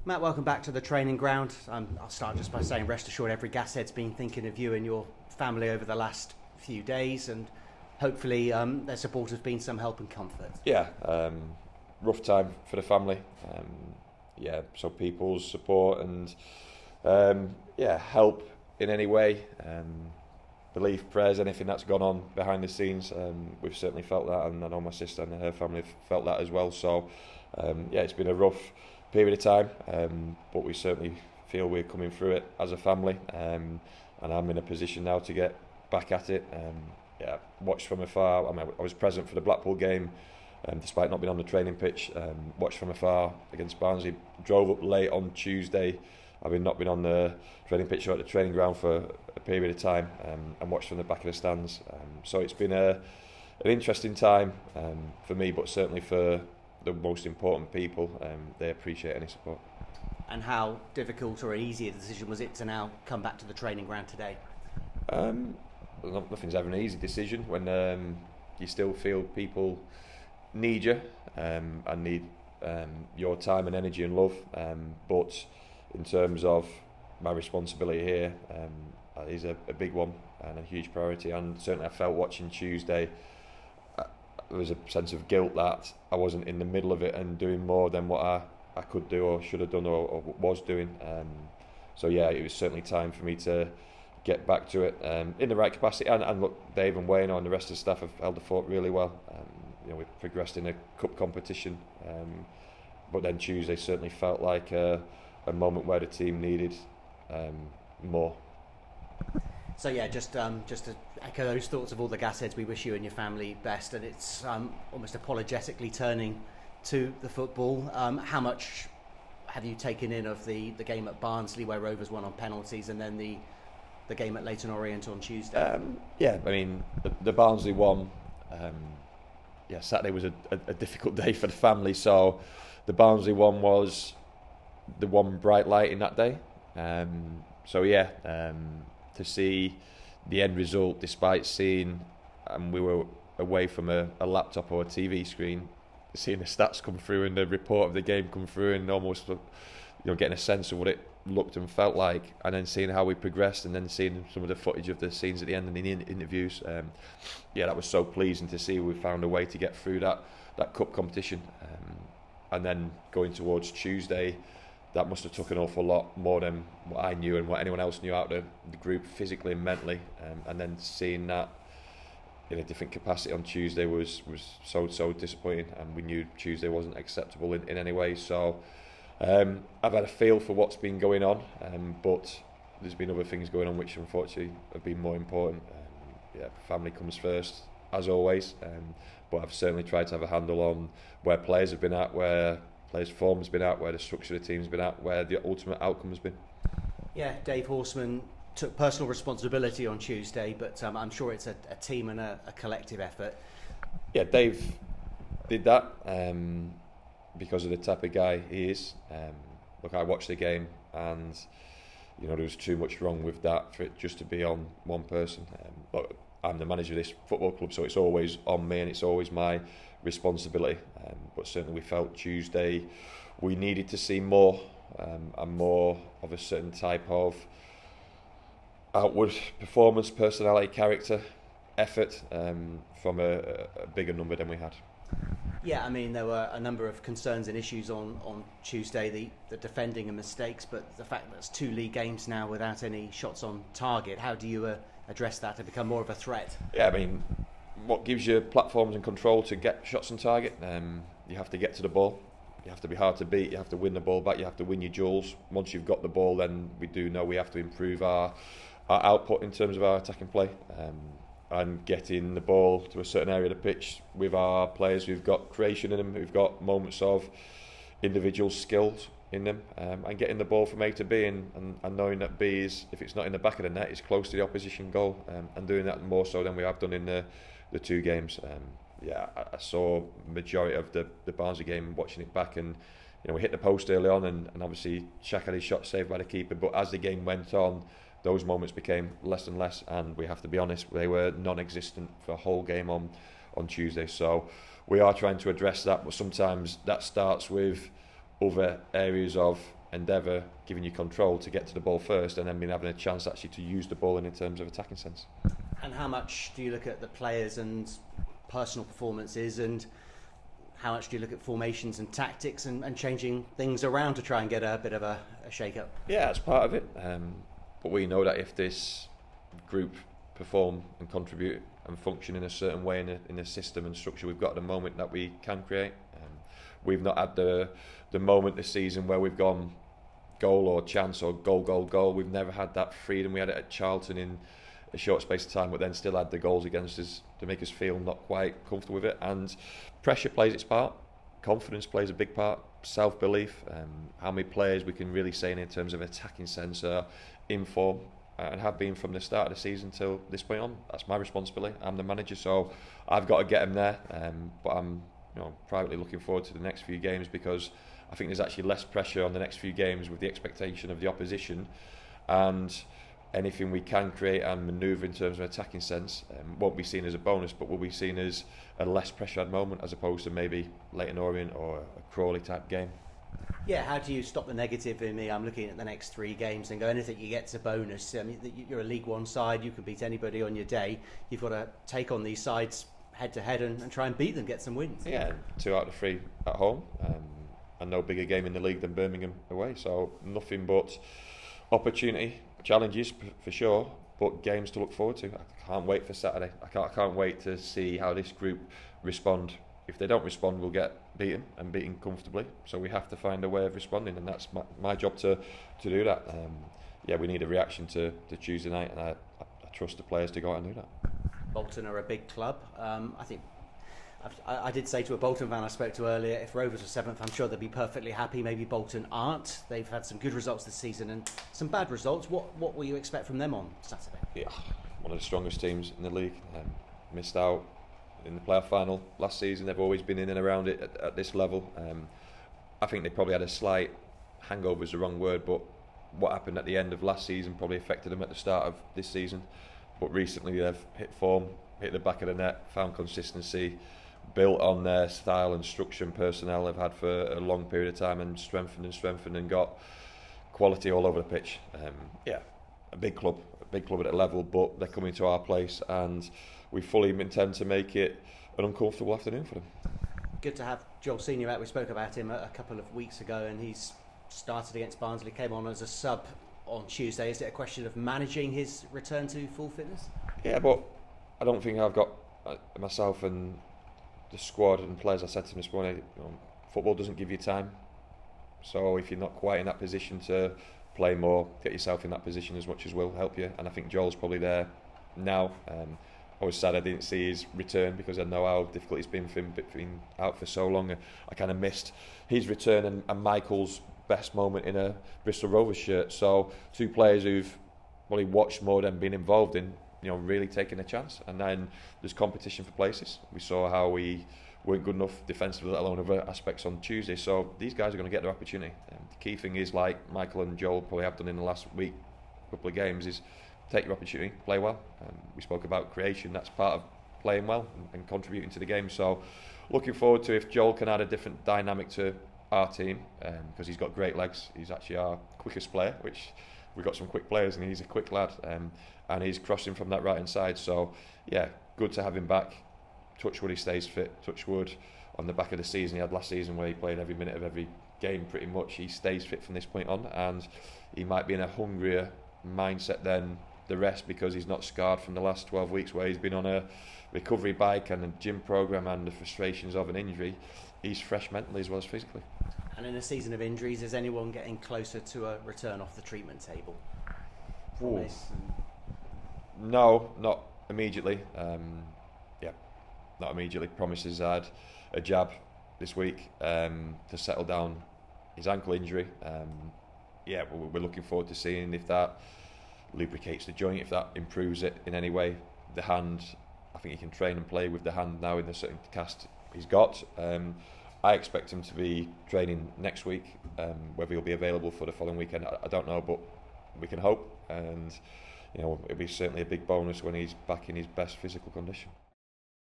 Matt, welcome back to the training ground. I'll start just by saying, rest assured, every gashead's been thinking of you and your family over the last few days, and hopefully their support has been some help and comfort. Yeah, rough time for the family. So people's support and help in any way, belief, prayers, anything that's gone on behind the scenes. We've certainly felt that, and I know my sister and her family have felt that as well. So it's been a rough period of time, but we certainly feel we're coming through it as a family, and I'm in a position now to get back at it. Watched from afar. I was present for the Blackpool game, despite not being on the training pitch. Watched from afar against Barnsley. Drove up late on Tuesday, having not been on the training pitch or at the training ground for a period of time, and watched from the back of the stands. So it's been an interesting time for me, but certainly for the most important people. They appreciate any support. And how difficult or easy a decision was it to now come back to the training ground today? Nothing's ever an easy decision when you still feel people need you and need your time and energy and love. But in terms of my responsibility here, that is a big one and a huge priority. And certainly I felt watching Tuesday, there was a sense of guilt that I wasn't in the middle of it and doing more than what I could do or should have done or was doing. It was certainly time for me to get back to it in the right capacity. And look, Dave and Wayne and the rest of the staff have held the fort really well. We've progressed in a cup competition, but then Tuesday certainly felt like a moment where the team needed more. So just to echo those thoughts of all the gasheads, we wish you and your family best, and it's almost apologetically turning to the football. How much have you taken in of the game at Barnsley where Rovers won on penalties, and then the game at Leyton Orient on Tuesday? The Barnsley one. Saturday was a difficult day for the family, so the Barnsley one was the one bright light in that day. To see the end result, despite seeing, we were away from a laptop or a TV screen, seeing the stats come through and the report of the game come through, and almost getting a sense of what it looked and felt like, and then seeing how we progressed, and then seeing some of the footage of the scenes at the end and the interviews. That was so pleasing to see. We found a way to get through that cup competition, and then going towards Tuesday, that must have took an awful lot more than what I knew and what anyone else knew out of the group, physically and mentally, and then seeing that in a different capacity on Tuesday was so disappointing, and we knew Tuesday wasn't acceptable in any way. So I've had a feel for what's been going on, but there's been other things going on which unfortunately have been more important. Family comes first, as always, but I've certainly tried to have a handle on where players have been at, where players' form has been at, where the structure of the team's been at, where the ultimate outcome has been. Yeah, Dave Horseman took personal responsibility on Tuesday, but I'm sure it's a team and a collective effort. Yeah, Dave did that because of the type of guy he is. I watched the game, and there was too much wrong with that for it just to be on one person. But I'm the manager of this football club, so it's always on me and it's always my responsibility. But certainly we felt Tuesday we needed to see more, and more of a certain type of outward performance, personality, character, effort from a bigger number than we had. Yeah, there were a number of concerns and issues on Tuesday, the defending and mistakes, but the fact that it's 2 league games now without any shots on target, how do you address that to become more of a threat? Yeah, what gives you platforms and control to get shots on target? You have to get to the ball. You have to be hard to beat. You have to win the ball back. You have to win your duels. Once you've got the ball, then we do know we have to improve our output in terms of our attacking play, and getting the ball to a certain area of the pitch with our players who've got creation in them, who've got moments of individual skills in them, and getting the ball from A to B, and knowing that B is, if it's not in the back of the net, it's close to the opposition goal, and doing that more so than we have done in the 2 games. I saw majority of the Barnsley game, watching it back, and we hit the post early on, and obviously Shaq had his shot saved by the keeper, but as the game went on, those moments became less and less, and we have to be honest, they were non-existent for a whole game on Tuesday. So we are trying to address that, but sometimes that starts with other areas of endeavour, giving you control to get to the ball first, and then being having a chance actually to use the ball in terms of attacking sense. And how much do you look at the players and personal performances, and how much do you look at formations and tactics and changing things around to try and get a bit of a shake-up? Yeah, that's part of it. But we know that if this group perform and contribute and function in a certain way in a system and structure we've got at the moment, that we can create. We've not had the moment this season where we've gone goal or chance or goal. We've never had that freedom. We had it at Charlton in a short space of time, but then still had the goals against us to make us feel not quite comfortable with it. And pressure plays its part, confidence plays a big part, self-belief, how many players we can really say in terms of attacking sense are in form and have been from the start of the season till this point on. That's my responsibility. I'm the manager, so I've got to get them there. But I'm privately looking forward to the next few games, because I think there's actually less pressure on the next few games with the expectation of the opposition, and anything we can create and manoeuvre in terms of attacking sense won't be seen as a bonus, but will be seen as a less pressured moment, as opposed to maybe Leyton Orient or a Crawley type game. Yeah, how do you stop the negative in me? I'm looking at the next 3 games and go, anything you get's a bonus. I mean, you're a League One side, you can beat anybody on your day. You've got to take on these sides head to head and try and beat them, get some wins. Yeah, 2 out of 3 at home, and no bigger game in the league than Birmingham away. So nothing but opportunity, challenges for sure, but games to look forward to. I can't wait for Saturday. I can't wait to see how this group respond. If they don't respond, we'll get beaten, and beaten comfortably. So we have to find a way of responding, and that's my job to do that. Yeah, we need a reaction to Tuesday night, and I trust the players to go out and do that. Bolton are a big club. I think I did say to a Bolton fan I spoke to earlier, if Rovers were 7th, I'm sure they'd be perfectly happy. Maybe Bolton aren't. They've had some good results this season and some bad results. What will you expect from them on Saturday? Yeah, one of the strongest teams in the league. Missed out in the playoff final last season. They've always been in and around it at this level. I think they probably had a slight hangover, is the wrong word, but what happened at the end of last season probably affected them at the start of this season. But recently they've hit form, hit the back of the net, found consistency, built on their style and structure and personnel they've had for a long period of time, and strengthened and got quality all over the pitch. Yeah, a big club at a level, but they're coming to our place, and we fully intend to make it an uncomfortable afternoon for them. Good to have Joel Senior out. We spoke about him a couple of weeks ago, and he's started against Barnsley, came on as a sub on Tuesday. Is it a question of managing his return to full fitness? Yeah, but I don't think I've got myself and the squad and players. I said to him this morning, football doesn't give you time. So if you're not quite in that position to play more, get yourself in that position as much as will help you. And I think Joel's probably there now. I was sad I didn't see his return, because I know how difficult it's been for him being out for so long. I kind of missed his return and Michael's best moment in a Bristol Rovers shirt. So 2 players who've probably watched more than been involved in, really taking a chance. And then there's competition for places. We saw how we weren't good enough defensively, let alone other aspects on Tuesday. So these guys are going to get their opportunity. The key thing is, like Michael and Joel probably have done in the last week, couple of games, is take your opportunity, play well. We spoke about creation. That's part of playing well and contributing to the game. So looking forward to if Joel can add a different dynamic to our team, because he's got great legs. He's actually our quickest player, which we've got some quick players, and he's a quick lad, and he's crossing from that right hand side. So yeah, good to have him back. Touch wood, he stays fit. Touch wood, on the back of the season he had last season, where he played every minute of every game pretty much. He stays fit from this point on, and he might be in a hungrier mindset than the rest, because he's not scarred from the last 12 weeks where he's been on a recovery bike and a gym program and the frustrations of an injury. He's fresh mentally as well as physically. And in a season of injuries, is anyone getting closer to a return off the treatment table? No, not immediately. Not immediately. Promise has had a jab this week to settle down his ankle injury. We're looking forward to seeing if that lubricates the joint, if that improves it in any way. The hand, I think he can train and play with the hand now in the certain cast he's got. I expect him to be training next week. Whether he'll be available for the following weekend, I don't know, but we can hope. And it'll be certainly a big bonus when he's back in his best physical condition.